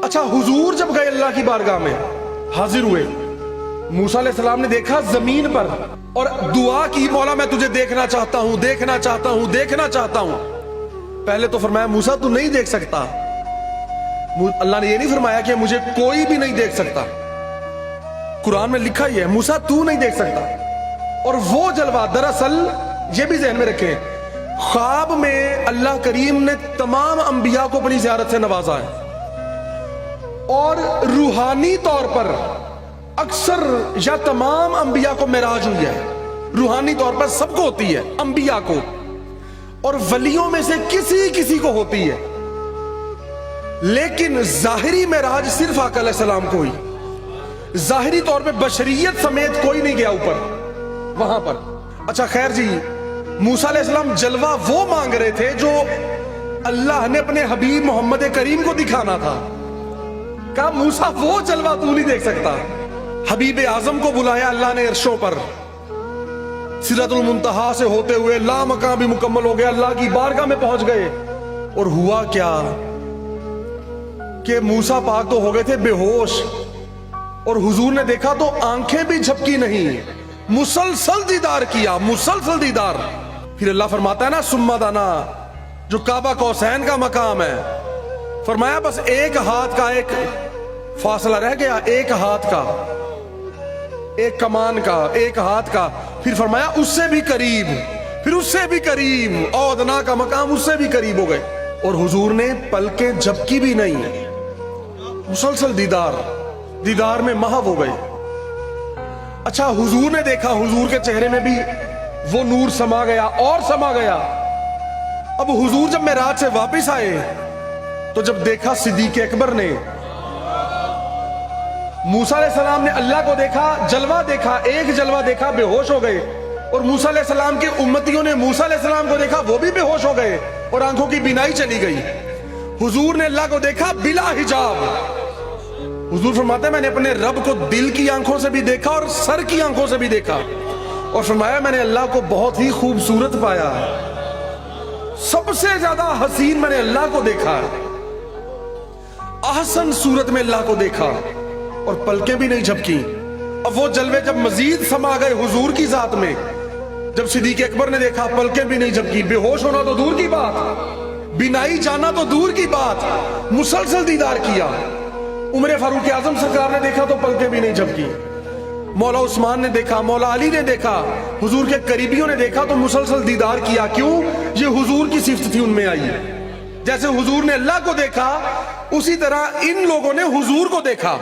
اچھا حضور جب گئے اللہ کی بارگاہ میں حاضر ہوئے، موسیٰ علیہ السلام نے دیکھا زمین پر اور دعا کی، مولا میں تجھے دیکھنا چاہتا ہوں، دیکھنا چاہتا ہوں، دیکھنا چاہتا ہوں۔ پہلے تو فرمایا موسیٰ تو نہیں دیکھ سکتا۔ اللہ نے یہ نہیں فرمایا کہ مجھے کوئی بھی نہیں دیکھ سکتا، قرآن میں لکھا ہی ہے موسیٰ تو نہیں دیکھ سکتا۔ اور وہ جلوہ دراصل یہ بھی ذہن میں رکھیں، خواب میں اللہ کریم نے تمام انبیاء کو اپنی زیارت سے نوازا ہے، اور روحانی طور پر اکثر یا تمام انبیاء کو معراج ہوئی ہے، روحانی طور پر سب کو ہوتی ہے، انبیاء کو، اور ولیوں میں سے کسی کو ہوتی ہے، لیکن ظاہری معراج صرف آقا علیہ السلام کو ہوئی۔ ظاہری طور پہ بشریت سمیت کوئی نہیں گیا اوپر وہاں پر۔ اچھا خیر جی، موسیٰ علیہ السلام جلوہ وہ مانگ رہے تھے جو اللہ نے اپنے حبیب محمد کریم کو دکھانا تھا۔ کہا موسیٰ وہ جلوہ تو نہیں دیکھ سکتا۔ حبیب اعظم کو بلایا اللہ نے عرشوں پر، سدرۃ المنتہا سے ہوتے ہوئے لا مقام بھی مکمل ہو گیا، اللہ کی بارگاہ میں پہنچ گئے، اور ہوا کیا کہ موسیٰ پاک تو ہو گئے تھے بے ہوش، اور حضور نے دیکھا تو آنکھیں بھی جھپکی نہیں، مسلسل دیدار کیا، مسلسل دیدار۔ پھر اللہ فرماتا ہے نا ثم دنا، جو کعبہ قوسین کا مقام ہے، فرمایا بس ایک ہاتھ کا ایک فاصلہ رہ گیا، ایک ہاتھ کا، ایک کمان کا، ایک ہاتھ کا، پھر فرمایا اس سے بھی قریب، پھر اس سے بھی قریب، اودنا کا مقام اس سے بھی قریب ہو گئے، اور حضور نے پلکیں جھپکی بھی نہیں، مسلسل دیدار میں محو ہو گئے۔ اچھا حضور نے دیکھا، حضور کے چہرے میں بھی وہ نور سما گیا اور سما گیا۔ اب حضور جب معراج سے واپس آئے تو جب دیکھا صدیق اکبر نے، موسیٰ علیہ السلام نے اللہ کو دیکھا، جلوہ دیکھا، ایک جلوہ دیکھا، بے ہوش ہو گئے، اور موسیٰ علیہ السلام کے امتیوں نے موسیٰ علیہ السلام کو دیکھا، وہ بھی بے ہوش ہو گئے اور آنکھوں کی بینائی چلی گئی۔ حضور نے اللہ کو دیکھا بلا حجاب۔ حضور فرماتے ہیں میں نے اپنے رب کو دل کی آنکھوں سے بھی دیکھا اور سر کی آنکھوں سے بھی دیکھا، اور فرمایا میں نے اللہ کو بہت ہی خوبصورت پایا، سب سے زیادہ حسین میں نے اللہ کو دیکھا، احسن صورت میں اللہ کو دیکھا، اور پلکیں بھی نہیں جھپکی۔ اب وہ جلوے جب مزید سما گئے حضور کی ذات میں، جب صدیق اکبر نے دیکھا پلکیں بھی نہیں جھپکی، بے ہوش ہونا تو دور کی بات، بینائی جانا تو دور کی بات، مسلسل دیدار کیا۔ عمر فاروق اعظم سرکار نے دیکھا تو پلکیں بھی نہیں جھپکی، مولا عثمان نے دیکھا، مولا علی نے دیکھا، حضور کے قریبیوں نے دیکھا تو مسلسل دیدار کیا۔ کیوں؟ یہ حضور کی صفت تھی ان میں آئی، جیسے حضور نے اللہ کو دیکھا اسی طرح ان لوگوں نے حضور کو دیکھا۔